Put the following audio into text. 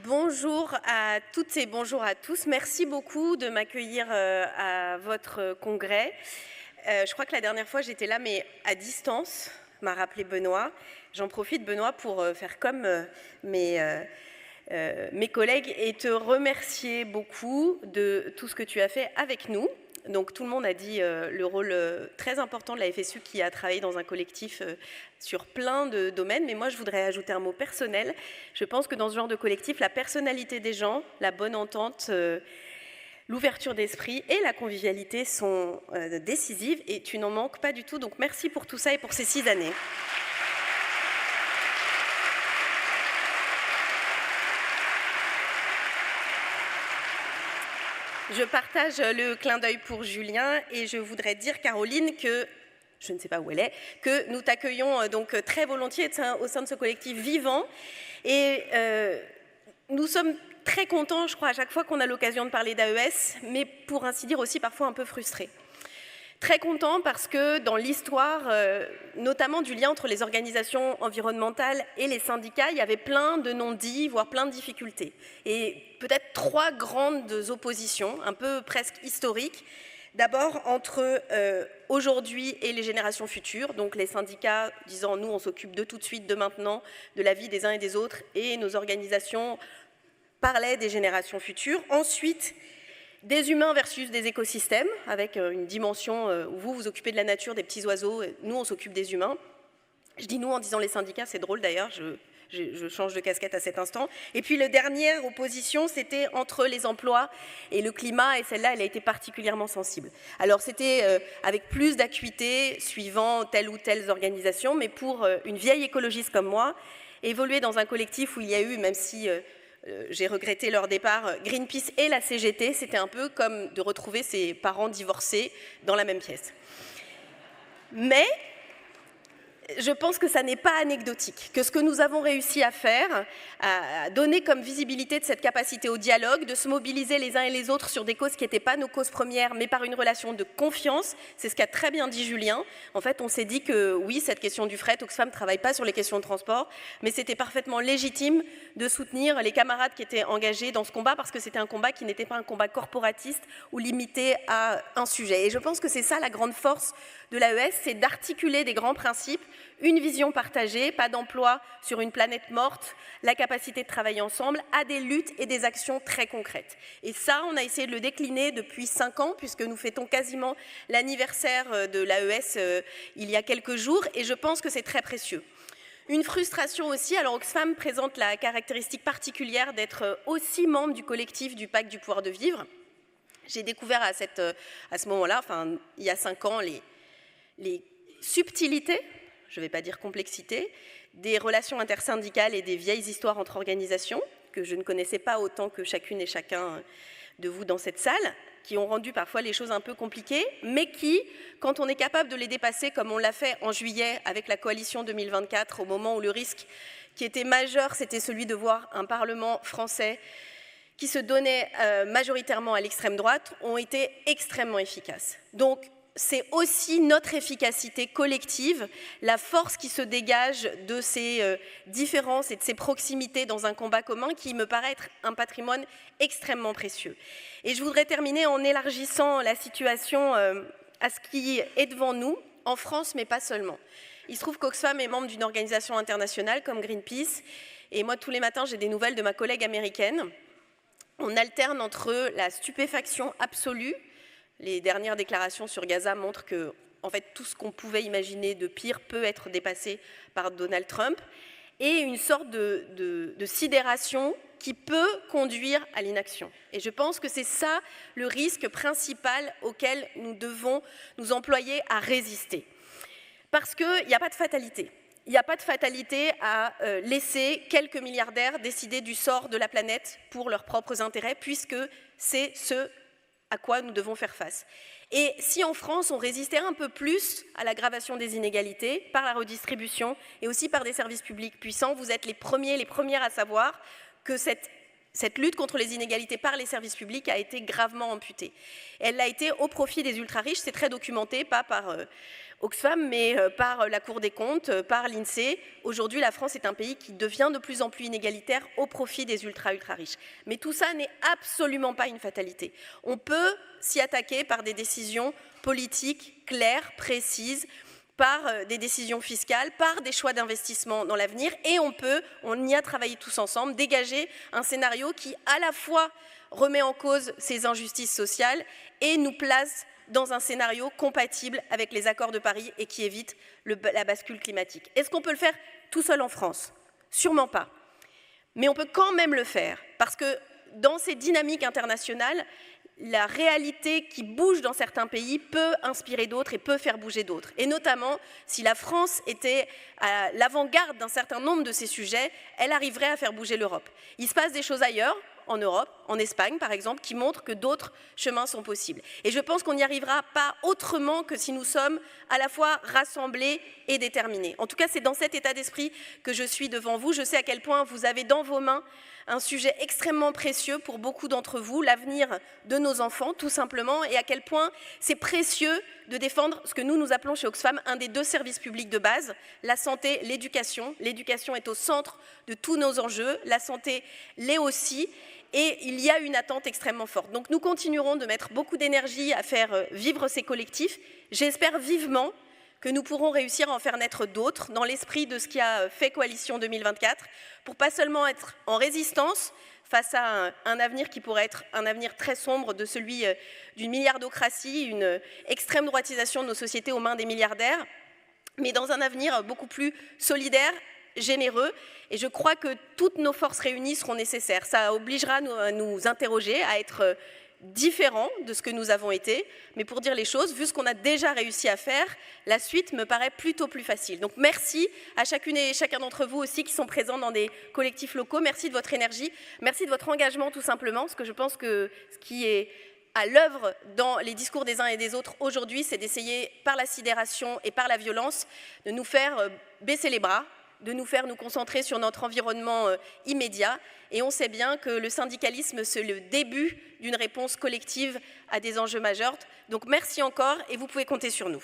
Bonjour à toutes et bonjour à tous. Merci beaucoup de m'accueillir à votre congrès. Je crois que la dernière fois j'étais là mais à distance, m'a rappelé Benoît. J'en profite Benoît pour faire comme mes collègues et te remercier beaucoup de tout ce que tu as fait avec nous. Donc tout le monde a dit le rôle très important de la FSU qui a travaillé dans un collectif sur plein de domaines, mais moi je voudrais ajouter un mot personnel. Je pense que dans ce genre de collectif, la personnalité des gens, la bonne entente, l'ouverture d'esprit et la convivialité sont décisives et tu n'en manques pas du tout. Donc merci pour tout ça et pour ces 6 années. Je partage le clin d'œil pour Julien et je voudrais dire, Caroline, que, je ne sais pas où elle est, que nous t'accueillons donc très volontiers au sein de ce collectif vivant. Et nous sommes très contents, je crois, à chaque fois qu'on a l'occasion de parler d'AES, mais pour ainsi dire aussi parfois un peu frustrés. Très content parce que dans l'histoire, notamment du lien entre les organisations environnementales et les syndicats, il y avait plein de non-dits, voire plein de difficultés. Et peut-être 3 grandes oppositions, un peu presque historiques. D'abord entre aujourd'hui et les générations futures, donc les syndicats disant nous on s'occupe de tout de suite, de maintenant, de la vie des uns et des autres, et nos organisations parlaient des générations futures. Ensuite, des humains versus des écosystèmes, avec une dimension où vous vous occupez de la nature, des petits oiseaux, et nous on s'occupe des humains. Je dis nous en disant les syndicats, c'est drôle d'ailleurs, je change de casquette à cet instant. Et puis la dernière opposition, c'était entre les emplois et le climat, et celle-là, elle a été particulièrement sensible. Alors c'était avec plus d'acuité, suivant telle ou telle organisation, mais pour une vieille écologiste comme moi, évoluer dans un collectif où il y a eu, même si j'ai regretté leur départ, Greenpeace et la CGT, c'était un peu comme de retrouver ses parents divorcés dans la même pièce. Mais je pense que ça n'est pas anecdotique, que ce que nous avons réussi à faire, à donner comme visibilité de cette capacité au dialogue, de se mobiliser les uns et les autres sur des causes qui n'étaient pas nos causes premières, mais par une relation de confiance, c'est ce qu'a très bien dit Julien. En fait, on s'est dit que oui, cette question du fret, Oxfam ne travaille pas sur les questions de transport, mais c'était parfaitement légitime de soutenir les camarades qui étaient engagés dans ce combat, parce que c'était un combat qui n'était pas un combat corporatiste ou limité à un sujet. Et je pense que c'est ça la grande force de l'AES, c'est d'articuler des grands principes, une vision partagée, pas d'emploi sur une planète morte, la capacité de travailler ensemble à des luttes et des actions très concrètes. Et ça, on a essayé de le décliner depuis 5 ans, puisque nous fêtons quasiment l'anniversaire de l'AES il y a quelques jours, et je pense que c'est très précieux. Une frustration aussi, alors Oxfam présente la caractéristique particulière d'être aussi membre du collectif du Pacte du pouvoir de vivre. J'ai découvert à ce moment-là, enfin il y a 5 ans, les subtilités, je ne vais pas dire complexité, des relations intersyndicales et des vieilles histoires entre organisations, que je ne connaissais pas autant que chacune et chacun de vous dans cette salle, qui ont rendu parfois les choses un peu compliquées, mais qui, quand on est capable de les dépasser, comme on l'a fait en juillet avec la coalition 2024, au moment où le risque qui était majeur, c'était celui de voir un Parlement français qui se donnait majoritairement à l'extrême droite, ont été extrêmement efficaces. Donc, c'est aussi notre efficacité collective, la force qui se dégage de ces différences et de ces proximités dans un combat commun qui me paraît être un patrimoine extrêmement précieux. Et je voudrais terminer en élargissant la situation à ce qui est devant nous, en France, mais pas seulement. Il se trouve qu'Oxfam est membre d'une organisation internationale comme Greenpeace, et moi, tous les matins, j'ai des nouvelles de ma collègue américaine. On alterne entre la stupéfaction absolue. Les dernières déclarations sur Gaza montrent que en fait, tout ce qu'on pouvait imaginer de pire peut être dépassé par Donald Trump, et une sorte de sidération qui peut conduire à l'inaction. Et je pense que c'est ça le risque principal auquel nous devons nous employer à résister. Parce qu'il n'y a pas de fatalité. Il n'y a pas de fatalité à laisser quelques milliardaires décider du sort de la planète pour leurs propres intérêts, puisque c'est ce à quoi nous devons faire face. Et si en France, on résistait un peu plus à l'aggravation des inégalités par la redistribution et aussi par des services publics puissants, vous êtes les premiers, les premières à savoir que cette Cette lutte contre les inégalités par les services publics a été gravement amputée. Elle l'a été au profit des ultra-riches, c'est très documenté, pas par Oxfam, mais par la Cour des comptes, par l'INSEE. Aujourd'hui, la France est un pays qui devient de plus en plus inégalitaire au profit des ultra-riches. Mais tout ça n'est absolument pas une fatalité. On peut s'y attaquer par des décisions politiques claires, précises, par des décisions fiscales, par des choix d'investissement dans l'avenir, et on y a travaillé tous ensemble, dégager un scénario qui à la fois remet en cause ces injustices sociales et nous place dans un scénario compatible avec les accords de Paris et qui évite la bascule climatique. Est-ce qu'on peut le faire tout seul en France? Sûrement pas. Mais on peut quand même le faire, parce que dans ces dynamiques internationales, la réalité qui bouge dans certains pays peut inspirer d'autres et peut faire bouger d'autres. Et notamment, si la France était à l'avant-garde d'un certain nombre de ces sujets, elle arriverait à faire bouger l'Europe. Il se passe des choses ailleurs, en Europe, en Espagne par exemple, qui montrent que d'autres chemins sont possibles. Et je pense qu'on n'y arrivera pas autrement que si nous sommes à la fois rassemblés et déterminés. En tout cas, c'est dans cet état d'esprit que je suis devant vous. Je sais à quel point vous avez dans vos mains un sujet extrêmement précieux pour beaucoup d'entre vous, l'avenir de nos enfants, tout simplement, et à quel point c'est précieux de défendre ce que nous appelons chez Oxfam un des 2 services publics de base, la santé, l'éducation. L'éducation est au centre de tous nos enjeux, la santé l'est aussi, et il y a une attente extrêmement forte. Donc nous continuerons de mettre beaucoup d'énergie à faire vivre ces collectifs. J'espère vivement que nous pourrons réussir à en faire naître d'autres dans l'esprit de ce qui a fait Coalition 2024, pour pas seulement être en résistance face à un avenir qui pourrait être un avenir très sombre de celui d'une milliardocratie, une extrême droitisation de nos sociétés aux mains des milliardaires, mais dans un avenir beaucoup plus solidaire, généreux, et je crois que toutes nos forces réunies seront nécessaires. Ça obligera à nous interroger, à être différents de ce que nous avons été, mais pour dire les choses, vu ce qu'on a déjà réussi à faire, la suite me paraît plutôt plus facile. Donc merci à chacune et chacun d'entre vous aussi qui sont présents dans des collectifs locaux, merci de votre énergie, merci de votre engagement tout simplement, parce que je pense que ce qui est à l'œuvre dans les discours des uns et des autres aujourd'hui, c'est d'essayer par la sidération et par la violence de nous faire baisser les bras, de nous faire nous concentrer sur notre environnement immédiat. Et on sait bien que le syndicalisme, c'est le début d'une réponse collective à des enjeux majeurs. Donc merci encore et vous pouvez compter sur nous.